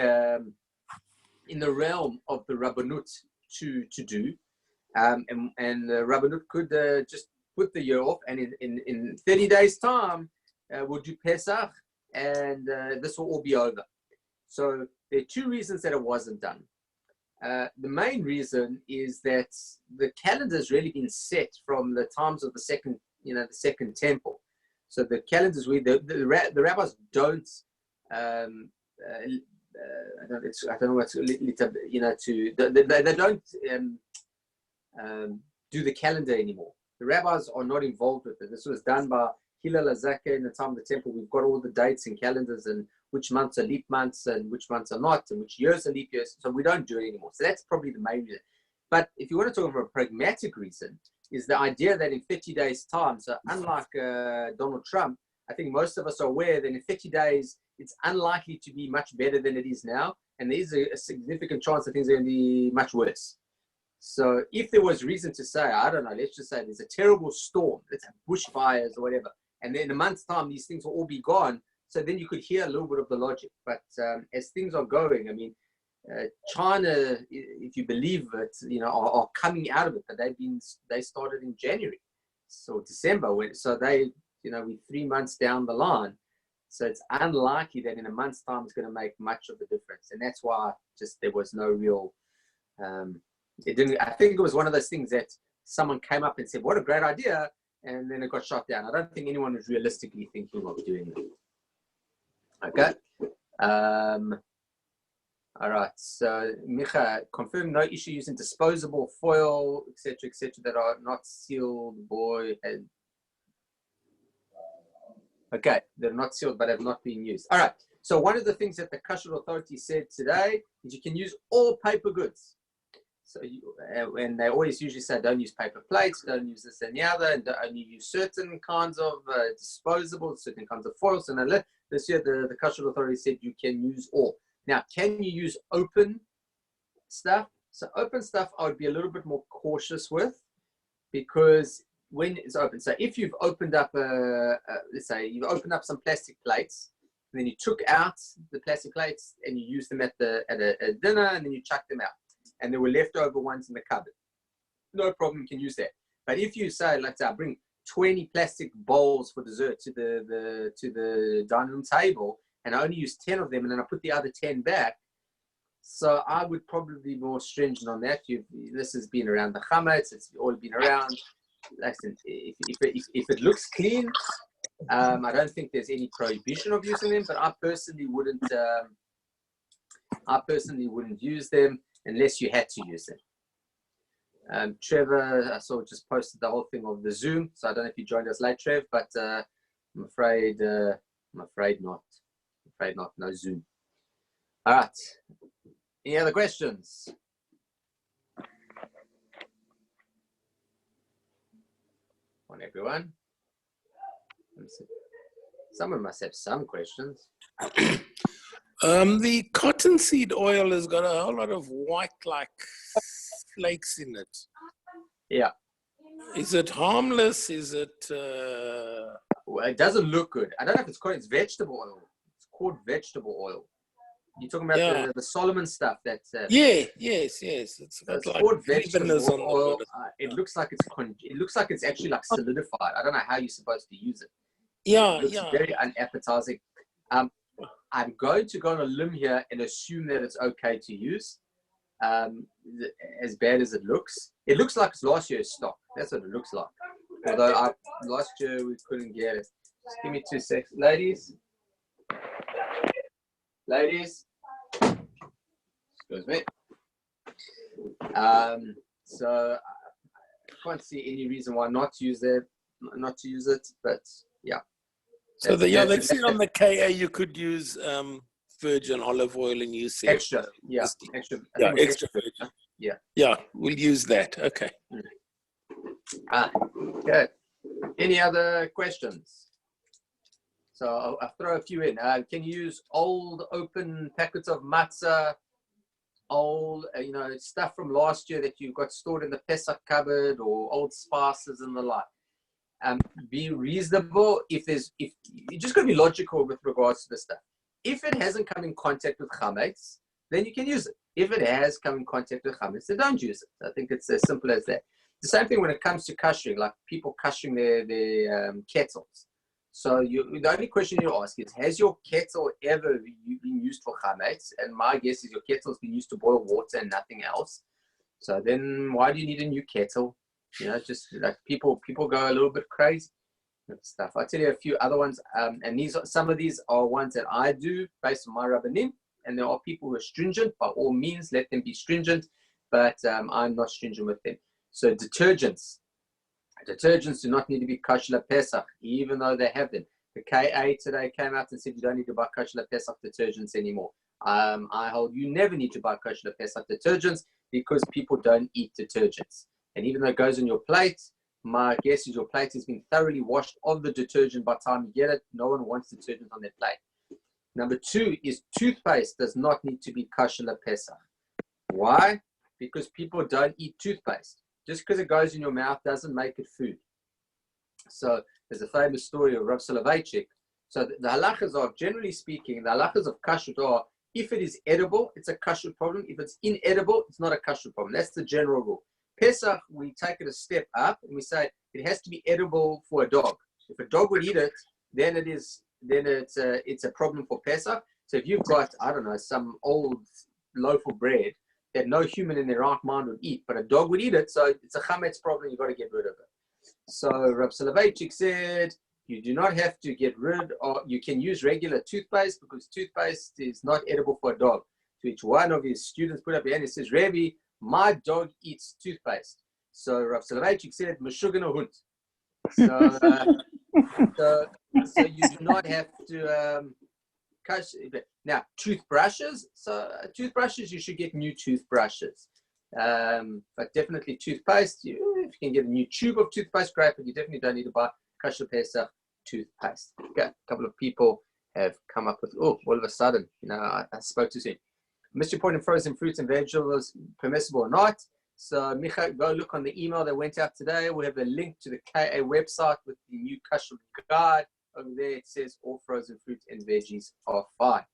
realm of the Rabbanut to do, and the Rabbanut could just put the year off, and in 30 days time we'll do Pesach, and this will all be over. So there are two reasons that it wasn't done. The main reason is that the calendar has really been set from the times of the second temple. So the calendars, the rabbis don't, I don't know what's, they don't do the calendar anymore. The rabbis are not involved with it. This was done by Hillel HaZaka in the time of the temple. We've got all the dates and calendars and which months are leap months and which months are not, and which years are leap years. So we don't do it anymore. So that's probably the main reason. But if you want to talk about a pragmatic reason, is the idea that in 30 days time, so unlike Donald Trump, I think most of us are aware that in 30 days, it's unlikely to be much better than it is now. And there is a significant chance that things are going to be much worse. So if there was reason to say, I don't know, let's just say there's a terrible storm, let's have bushfires or whatever, and then in a month's time, these things will all be gone. So then you could hear a little bit of the logic. But as things are going, I mean, China, if you believe it, are coming out of it. But they started in January, so December. So we're 3 months down the line. So it's unlikely that in a month's time it's going to make much of a difference. And that's why just there was no real. It didn't. I think it was one of those things that someone came up and said, "What a great idea," and then it got shot down. I don't think anyone was realistically thinking of doing it. Okay. All right. So, Micha, confirm no issue using disposable foil, etc., that are not sealed. Okay, they're not sealed, but have not been used. All right. So, one of the things that the Kashrut Authority said today is you can use all paper goods. So, and they always usually say don't use paper plates, don't use this and the other, and only use certain kinds of disposable, certain kinds of foils. And this year, the Kashrut Authority said you can use all. Now, can you use open stuff? So open stuff, I would be a little bit more cautious with, because when it's open, so if you've opened up let's say you've opened up some plastic plates, and then you took out the plastic plates and you used them at a dinner, and then you chucked them out, and there were leftover ones in the cupboard, no problem, you can use that. But if you say, let's say I bring 20 plastic bowls for dessert to the dining room table, and I only use 10 of them, and then I put the other 10 back. So I would probably be more stringent on that. This has been around the chametz. It's all been around. Listen, if it looks clean, I don't think there's any prohibition of using them. But I personally wouldn't use them unless you had to use them. Trevor, I saw, just posted the whole thing of the Zoom. So I don't know if you joined us late, Trev, but I'm afraid not. No Zoom. All right. Any other questions? On everyone? Someone must have some questions. The cottonseed oil has got a whole lot of white like flakes in it. Yeah. Is it harmless? Is it... Well, it doesn't look good. I don't know if it's called, it's vegetable oil. It's called vegetable oil. You're talking about the Solomon stuff that... yes. It's got like called vegetable oil. Yeah. It looks like it's actually like solidified. I don't know how you're supposed to use it. Yeah, It's very unappetizing. I'm going to go on a limb here and assume that it's okay to use. As bad as it looks like it's last year's stock. That's what it looks like. Although last year we couldn't get it. Just give me 2 seconds, ladies. Excuse me. So I can't see any reason why not to use it, but yeah. So they say on the KA you could use virgin olive oil, and you said extra virgin. Yeah, we'll use that. Okay. Good. Any other questions? So I'll throw a few in. Can you use old open packets of matzah, old stuff from last year that you've got stored in the Pesach cupboard, or old spices and the like? Be reasonable. If you just got to be logical with regards to this stuff. If it hasn't come in contact with chametz, then you can use it. If it has come in contact with chametz, then don't use it. I think it's as simple as that. The same thing when it comes to kashering, like people kashering their kettles. So the only question you ask is, has your kettle ever been used for chametz? And my guess is your kettle's been used to boil water and nothing else. So then why do you need a new kettle? Just like people go a little bit crazy with stuff. I'll tell you a few other ones. And some of these are ones that I do based on my rabbanim. And there are people who are stringent. By all means, let them be stringent. But I'm not stringent with them. So detergents do not need to be kosher Pesach, even though they have them. The KA today came out and said you don't need to buy kosher Pesach detergents anymore. I hold you never need to buy kosher Pesach detergents because people don't eat detergents. And even though it goes on your plate, my guess is your plate has been thoroughly washed of the detergent by the time you get it. No one wants detergent on their plate. Number 2 is toothpaste does not need to be kosher Pesach. Why? Because people don't eat toothpaste. Just because it goes in your mouth doesn't make it food. So there's a famous story of Rabbi Soloveitchik. So the halachas are, generally speaking, the halachas of kashrut are, if it is edible, it's a kashrut problem. If it's inedible, it's not a kashrut problem. That's the general rule. Pesach, we take it a step up and we say it has to be edible for a dog. If a dog would eat it, then it's a problem for Pesach. So if you've got, I don't know, some old loaf of bread that no human in their right mind would eat, but a dog would eat it, so it's a chametz problem, you've got to get rid of it. So Rabbi Soloveitchik said, you do not have to get rid of, you can use regular toothpaste because toothpaste is not edible for a dog. To which one of his students put up a hand and says, Rabbi, my dog eats toothpaste. So Rabbi Soloveitchik said, Meshuggah hund. So you do not have to now toothbrushes. So toothbrushes, you should get new toothbrushes. But definitely toothpaste. If you can get a new tube of toothpaste, great. But you definitely don't need to buy kosher Pesach toothpaste. Okay, a couple of people have come up with. Oh, all of a sudden, I spoke too soon. Missed your point in frozen fruits and vegetables, permissible or not. So, Micha, go look on the email that went out today. We have a link to the KA website with the new kosher guide. Over there, it says all frozen fruits and veggies are fine.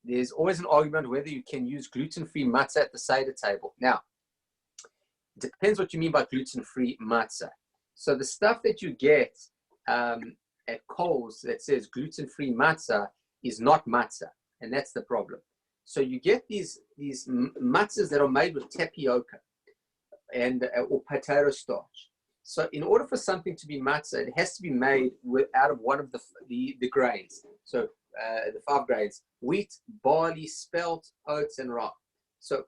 There's always an argument whether you can use gluten-free matzah at the Seder table. Now, it depends what you mean by gluten-free matzah. So the stuff that you get at Kohl's that says gluten-free matzah is not matzah, and that's the problem. So you get these matzahs that are made with tapioca or potato starch. So in order for something to be matzah, it has to be made out of one of the grains. So the 5 grains: wheat, barley, spelt, oats, and rye. So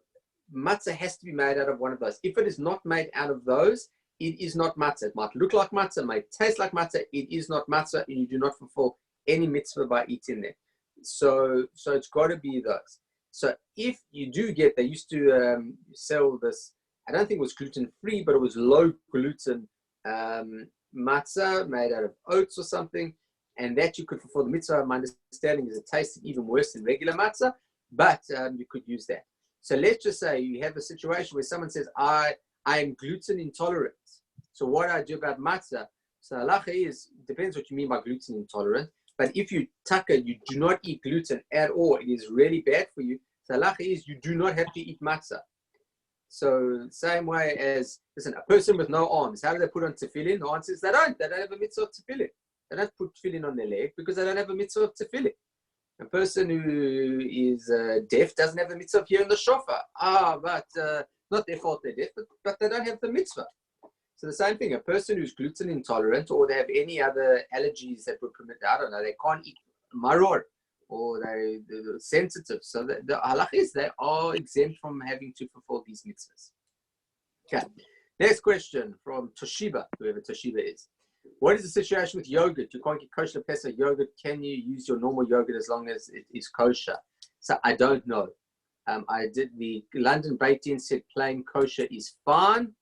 matzah has to be made out of one of those. If it is not made out of those, it is not matzah. It might look like matzah, it might taste like matzah. It is not matzah, and you do not fulfill any mitzvah by eating them. So it's got to be those. So if you do get, they used to sell this, I don't think it was gluten-free, but it was low gluten matzah made out of oats or something, and that you could fulfill the mitzvah. My understanding is it tasted even worse than regular matzah, but you could use that. So let's just say you have a situation where someone says, I am gluten intolerant. So what do I do about matzah? So halacha is, depends what you mean by gluten intolerant. But if you you do not eat gluten at all, it is really bad for you. So halacha is you do not have to eat matzah. So same way as, listen, a person with no arms, how do they put on tefillin? The answer is they don't have a mitzvah of tefillin. They don't put tefillin on their leg because they don't have a mitzvah of tefillin. A person who is deaf doesn't have the mitzvah of hearing the shofar. But not their fault they're deaf, but they don't have the mitzvah. So the same thing, a person who's gluten intolerant or they have any other allergies that would permit, I don't know, they can't eat maror or they're sensitive. So the halach is they are exempt from having to fulfill these mitzvahs. Okay, next question from Toshiba, whoever Toshiba is. What is the situation with yogurt? You can't get kosher Pesach yogurt. Can you use your normal yogurt as long as it is kosher? So I don't know. I did the London Beit Din said plain kosher is fine.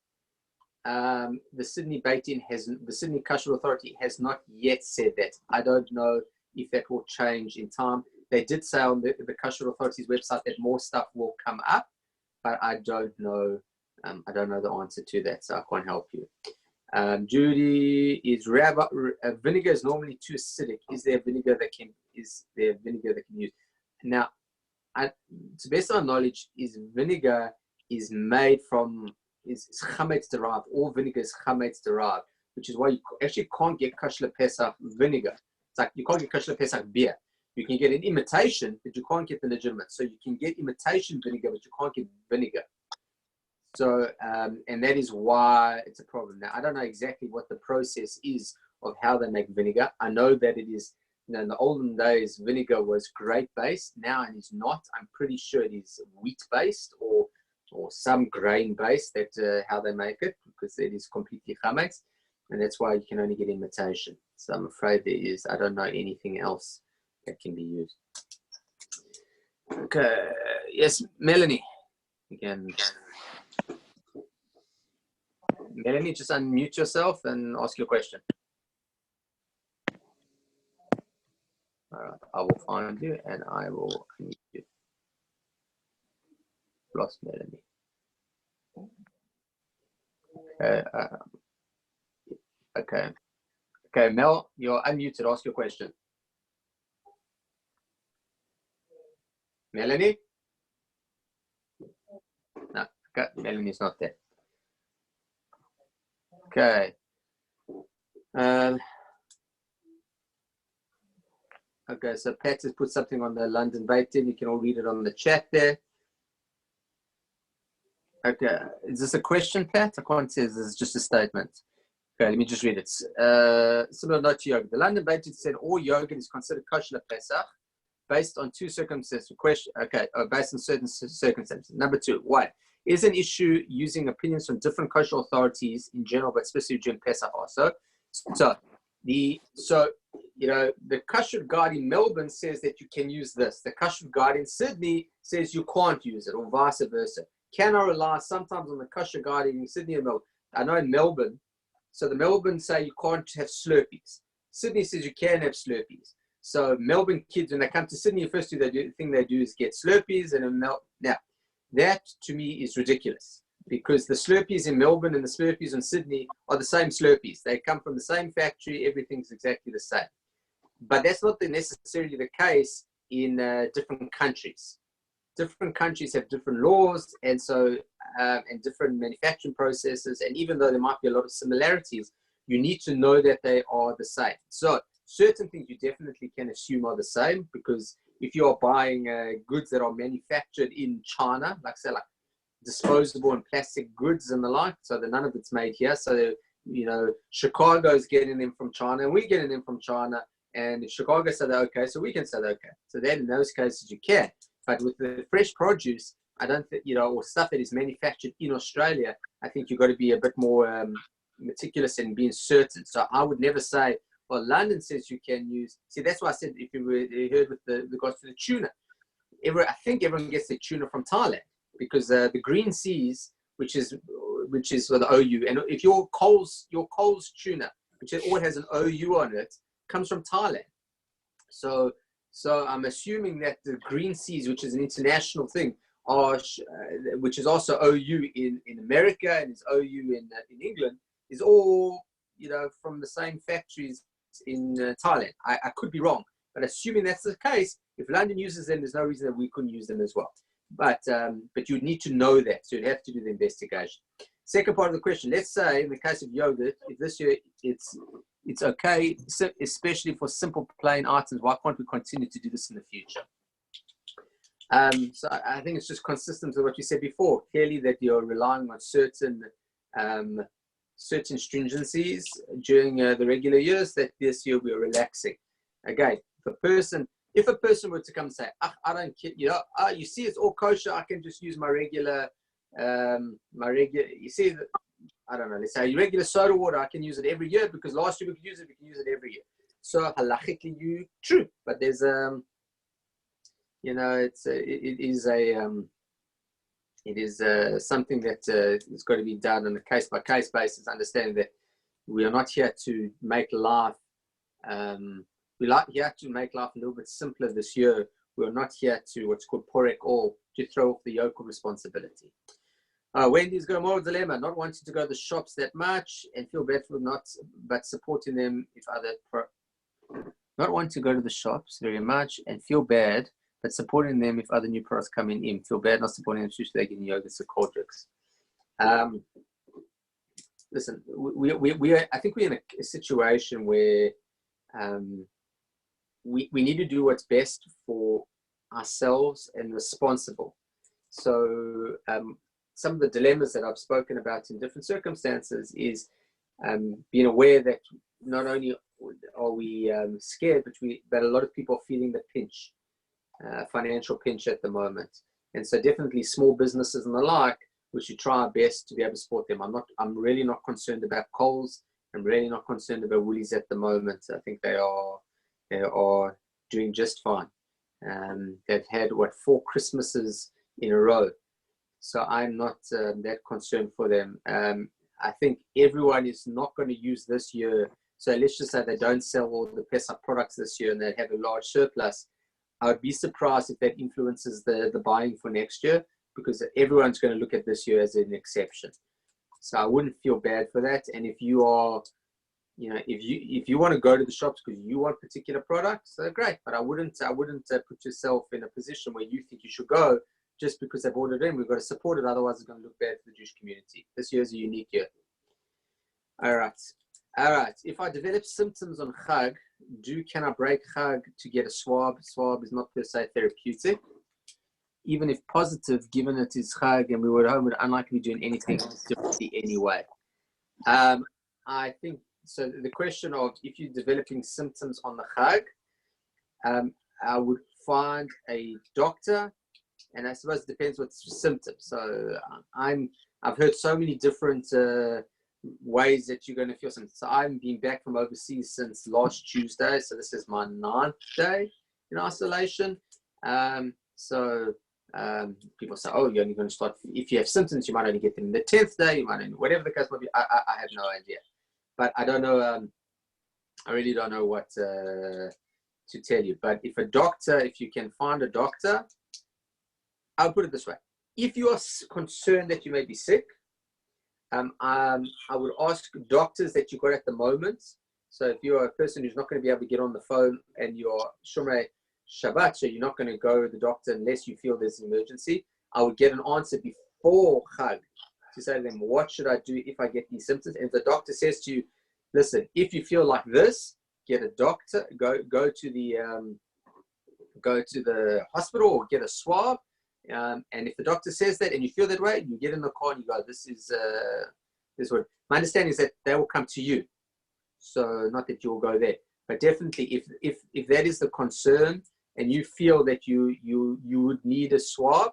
the Sydney the Sydney Kosher Authority has not yet said that. I don't know if that will change in time. They did say on the Kosher Authority's website that more stuff will come up, but I don't know. I don't know the answer to that, so I can't help you. Judy, Rabbi, vinegar is normally too acidic. Is there vinegar that can use? Now, to the best of my knowledge, vinegar is made from is chametz derived. All vinegar is chametz derived, which is why you actually can't get kosher Pesach vinegar. It's like you can't get kosher Pesach beer. You can get an imitation, but you can't get the legitimate. So you can get imitation vinegar, but you can't get vinegar. So, and that is why it's a problem. Now, I don't know exactly what the process is of how they make vinegar. I know that it is, in the olden days, vinegar was grape-based. Now it is not. I'm pretty sure it is wheat-based or some grain-based, that how they make it, because it is completely chametz. And that's why you can only get imitation. So I'm afraid I don't know anything else that can be used. Okay. Yes, Melanie. Again. Melanie, just unmute yourself and ask your question. All right, I will find you and I will unmute you. Lost Melanie. Okay, Mel, you're unmuted. Ask your question. Melanie? No, okay, Melanie's not there. Okay. Okay, so Pat has put something on the London Baked-In. You can all read it on the chat there. Okay, is this a question, Pat? I can't say this is just a statement. Okay, let me just read it. Similar note to yogurt. The London Baked-In said all yogurt is considered kosher Pesach based on two circumstances. Question, okay, based on certain circumstances. Number two, why? Is an issue using opinions from different kosher authorities in general, but especially during Pesach also. So the kosher guide in Melbourne says that you can use this. The kosher guide in Sydney says you can't use it, or vice versa. Can I rely sometimes on the kosher guide in Sydney and Melbourne? I know in Melbourne, so the Melbourne say you can't have Slurpees. Sydney says you can have Slurpees. So Melbourne kids, when they come to Sydney, the first thing they do is get Slurpees, and now that to me is ridiculous, because the Slurpees in Melbourne and the Slurpees in Sydney are the same Slurpees. They come from the same factory. Everything's exactly the same. But that's not necessarily the case in different countries. Different countries have different laws, and so and different manufacturing processes. And even though there might be a lot of similarities, you need to know that they are the same. So certain things you definitely can assume are the same, because if you are buying goods that are manufactured in China, like disposable and plastic goods and the like, so that none of it's made here. So, Chicago's getting them from China and we're getting them from China. And if Chicago said they're okay, so we can say they're okay. So then in those cases you can. But with the fresh produce, I don't think, or stuff that is manufactured in Australia, I think you've got to be a bit more meticulous in being certain. So I would never say, well, London says you can use. See, that's why I said, if you heard with regards to the tuna, I think everyone gets their tuna from Thailand, because the green seas, which is for the OU, and if your Coles tuna, which all has an OU on it, comes from Thailand. So I'm assuming that the green seas, which is an international thing, which is also OU in America and is OU in England, is all from the same factories in Thailand. I could be wrong, but assuming that's the case, if London uses them, there's no reason that we couldn't use them as well. But you'd need to know that, so you'd have to do the investigation. Second part of the question, let's say in the case of yogurt, if this year it's okay, especially for simple plain items, why can't we continue to do this in the future? So I think it's just consistent with what you said before. Clearly that you're relying on certain stringencies during the regular years, that this year we're relaxing. Again, if a person were to come and say, I don't care, you see it's all kosher, I can just use my regular, you see, I don't know, let's say regular soda water, I can use it every year because last year we can use it every year. So halachically, true, but there's, it is a, it is something that is got to be done on a case-by-case basis, understanding that we are not here to make life, here to make life a little bit simpler this year. We're not here to what's called porek all, to throw off the yoke of responsibility. Wendy's got a moral dilemma, not wanting to go to the shops that much and feel bad for but supporting them if other, not wanting to go to the shops very much and feel bad, but supporting them if other new products come in, feel bad not supporting them, especially they're getting yogurts or cold drinks. Listen, I think we're in a situation where we need to do what's best for ourselves and responsible. So some of the dilemmas that I've spoken about in different circumstances is being aware that not only are we scared, but a lot of people are feeling the pinch, financial pinch at the moment. And so definitely small businesses and the like, we should try our best to be able to support them. I'm really not concerned about Coles. I'm really not concerned about Woolies at the moment. I think they are doing just fine. They've had 4 Christmases in a row. So I'm not that concerned for them. I think everyone is not going to use this year. So let's just say they don't sell all the Pesach products this year and they have a large surplus. I would be surprised if that influences the buying for next year, because everyone's going to look at this year as an exception. So I wouldn't feel bad for that. And if you are, if you want to go to the shops because you want particular products, great. But I wouldn't put yourself in a position where you think you should go just because they've ordered in. We've got to support it. Otherwise, it's going to look bad for the Jewish community. This year is a unique year. All right. If I develop symptoms on Chag, can I break Chag to get a swab? Swab is not per se therapeutic. Even if positive, given it is Chag and we were at home, we're unlikely doing anything differently anyway. I think, so the question of if you're developing symptoms on the Chag, I would find a doctor, and I suppose it depends what symptoms. So I've heard so many different ways that you're going to feel something. So I've been back from overseas since last Tuesday. So this is my 9th day in isolation. People say, oh, you're only going to start, if you have symptoms, you might only get them in the 10th day, you might only, whatever the case might be. I have no idea. But I don't know, I really don't know what to tell you. But if you can find a doctor, I'll put it this way. If you are concerned that you may be sick, I would ask doctors that you've got at the moment. So if you're a person who's not going to be able to get on the phone and you're Shomrei Shabbat, so you're not going to go to the doctor unless you feel there's an emergency, I would get an answer before Chag to say to them, what should I do if I get these symptoms? And if the doctor says to you, listen, if you feel like this, get a doctor, go to the hospital or get a swab. And if the doctor says that and you feel that way, you get in the car and you go, this is what my understanding is, that they will come to you. So not that you'll go there, but definitely if that is the concern and you feel that you would need a swab,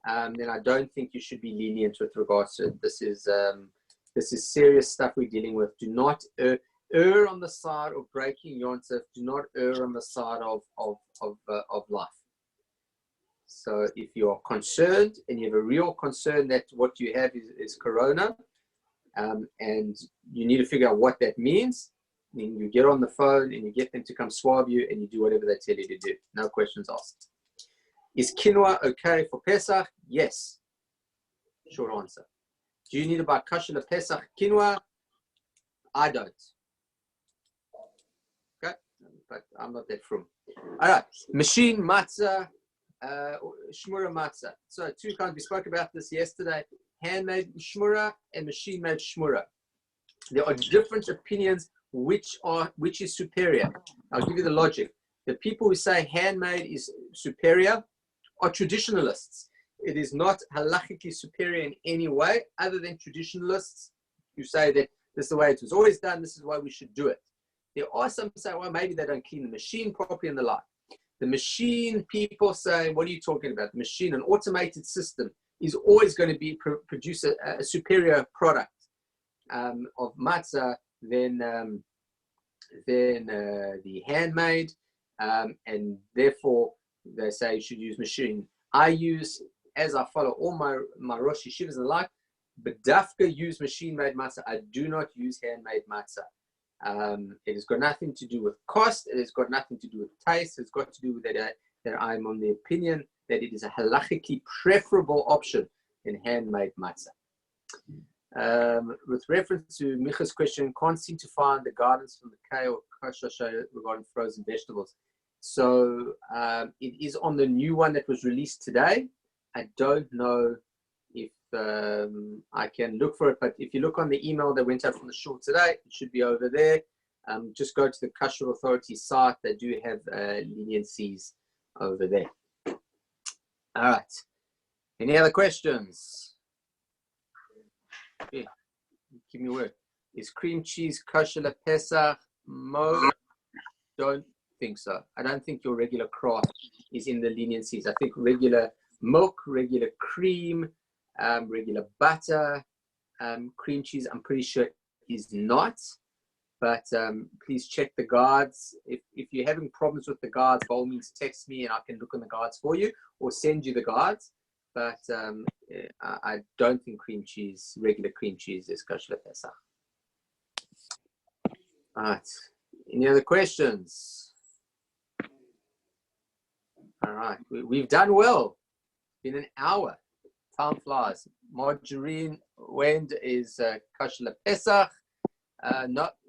then I don't think you should be lenient with regards to it. This is serious stuff we're dealing with. Do not err on the side of breaking Yontif. Do not err on the side of life. So if you're concerned and you have a real concern that what you have is corona, and you need to figure out what that means, then you get on the phone and you get them to come swab you and you do whatever they tell you to do. No questions asked. Is quinoa okay for Pesach? Yes. Short answer. Do you need to buy kosher Pesach quinoa? I don't. Okay, but I'm not that frum. All right, machine matzah, shmura matzah. So 2 kinds. We spoke about this yesterday: handmade shmura and machine-made shmura. There are different opinions which is superior. I'll give you the logic. The people who say handmade is superior are traditionalists. It is not halachically superior in any way, other than traditionalists who say that this is the way it was always done, this is why we should do it. There are some who say, well, maybe they don't clean the machine properly and the like. The machine people say, what are you talking about? The machine, an automated system, is always going to produce a superior product of matzah than the handmade, and therefore they say you should use machine. I use as I follow all my Rosh Yeshivas and the like, but Dafka use machine-made matzah. I do not use handmade matzah. It has got nothing to do with cost. It has got nothing to do with taste. It's got to do with that I'm on the opinion that it is a halachically preferable option in handmade matzah. With reference to Micha's question, can't seem to find the guidance from the K or Kosher show regarding frozen vegetables. So it is on the new one that was released today. I don't know if I can look for it, but if you look on the email that went out from the shul today, it should be over there. Just go to the Kosher Authority site. They do have leniencies over there. All right. Any other questions? Yeah. Give me a word. Is cream cheese kosher lePesach? Mo? Don't think so. I don't think your regular Kraft is in the leniencies. I think regular milk, regular cream, regular butter, cream cheese, I'm pretty sure is not. But please check the guides. If you're having problems with the guides, by all means text me and I can look on the guides for you or send you the guides. But I don't think cream cheese, regular cream cheese, is kosher lePesach. All right. Any other questions? All right. We've done well. It's been an hour. Time flies. Margarine Wend is kosher lePesach.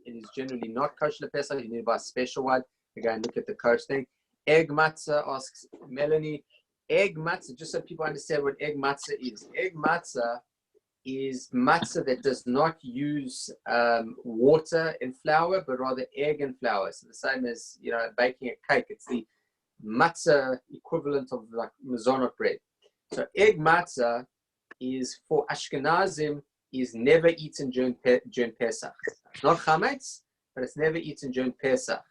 It is generally not kosher lePesach. You need to buy a special one. Again, look at the kosher thing. Egg matzah, asks Melanie. Egg matzah, just so people understand what egg matzah is. Egg matzah is matzah that does not use water and flour, but rather egg and flour. So the same as, baking a cake. It's the matzah equivalent of like mazonot bread. So egg matzah is, for Ashkenazim, is never eaten during Pesach. It's not chametz, but it's never eaten during Pesach.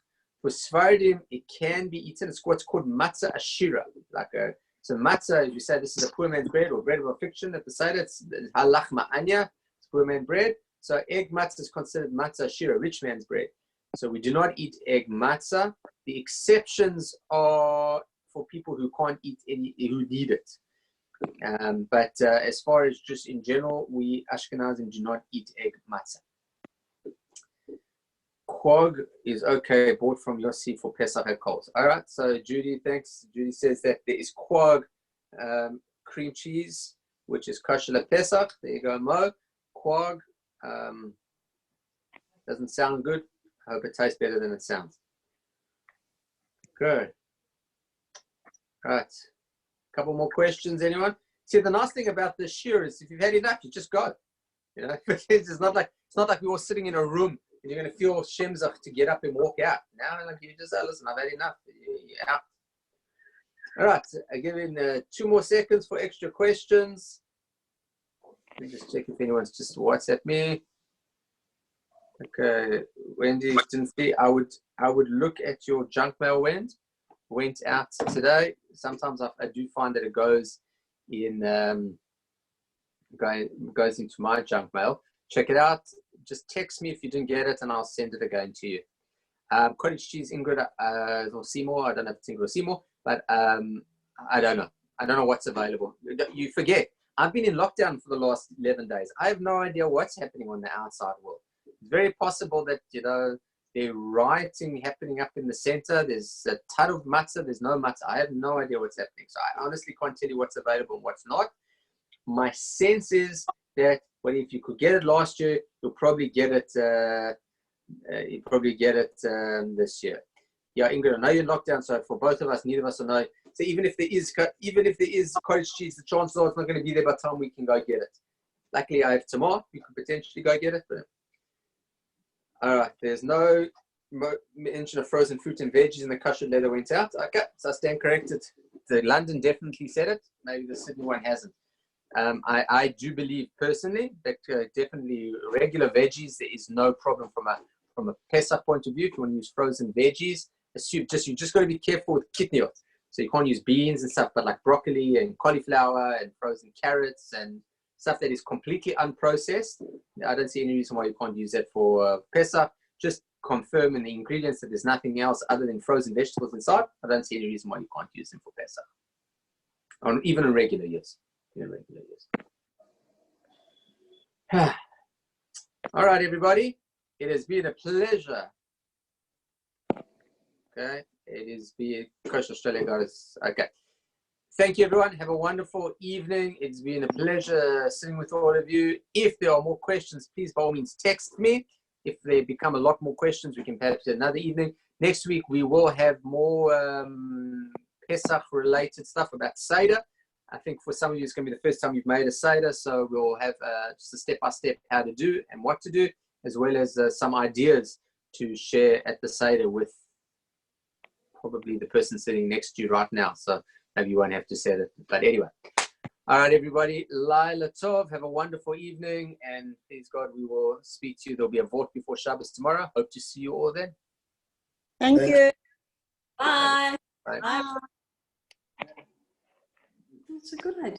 For Sfardim, it can be eaten. It's what's called matzah ashira. So matzah, as you say, this is a poor man's bread or bread of affliction. At the side, it's halach ma'anya, it's poor man's bread. So egg matzah is considered matzah ashira, rich man's bread. So we do not eat egg matzah. The exceptions are for people who can't eat who need it. But as far as just in general, we Ashkenazim do not eat egg matzah. Quag is okay, bought from Yossi for Pesach at Coles. All right, so Judy, thanks. Judy says that there is Quag cream cheese, which is kosher lePesach. There you go, Mo. Quag doesn't sound good. I hope it tastes better than it sounds. Good. All right. Couple more questions, anyone? See, the nice thing about this shiur is if you've had enough, you just go. It's not like we're all sitting in a room and you're going to feel shemzach to get up and walk out. Now, like, you just say, listen, I've had enough. You're out. All right, I give in 2 more seconds for extra questions. Let me just check if anyone's just WhatsApp me. Okay, Wendy, didn't see. I would look at your junk mail, went out today. Sometimes I do find that it goes in goes into my junk mail. Check it out. Just text me if you didn't get it, and I'll send it again to you. Cottage cheese, Ingrid or Seymour. I don't know if it's Ingrid or Seymour, but I don't know. I don't know what's available. You forget. I've been in lockdown for the last 11 days. I have no idea what's happening on the outside world. It's very possible that there's rioting happening up in the center. There's a ton of matzah. There's no matzah. I have no idea what's happening. So I honestly can't tell you what's available and what's not. My sense is that if you could get it last year, you'll probably get it. This year. Yeah, Ingrid, I know you're in lockdown, so for both of us, neither of us will know. So even if there is cottage cheese, the chances are it's not going to be there by the time we can go get it. Luckily, I have tomorrow. We could potentially go get it. But all right, there's no mention of frozen fruit and veggies in the kosher letter went out. Okay, so I stand corrected. The London definitely said it. Maybe the Sydney one hasn't. I do believe personally that definitely regular veggies, there is no problem from a Pesach point of view. If you want to use frozen veggies, you just got to be careful with kitniot. So you can't use beans and stuff, but like broccoli and cauliflower and frozen carrots and stuff that is completely unprocessed. I don't see any reason why you can't use that for Pesach. Just confirm in the ingredients that there's nothing else other than frozen vegetables inside. I don't see any reason why you can't use them for Pesach. Or even on regular use. Yeah, regular, yes. All right, everybody. It has been a pleasure. Okay. It is been Kosher Australia guys. Okay. Thank you, everyone. Have a wonderful evening. It's been a pleasure sitting with all of you. If there are more questions, please, by all means, text me. If they become a lot more questions, we can perhaps do another evening. Next week, we will have more Pesach-related stuff about Seder. I think for some of you, it's going to be the first time you've made a Seder, so we'll have just a step-by-step how to do and what to do, as well as some ideas to share at the Seder with probably the person sitting next to you right now. So maybe you won't have to say that. But anyway. All right, everybody. Laila Tov. Have a wonderful evening. And please God, we will speak to you. There'll be a vote before Shabbos tomorrow. Hope to see you all then. Thank you. Bye. Bye. Bye. That's a good idea.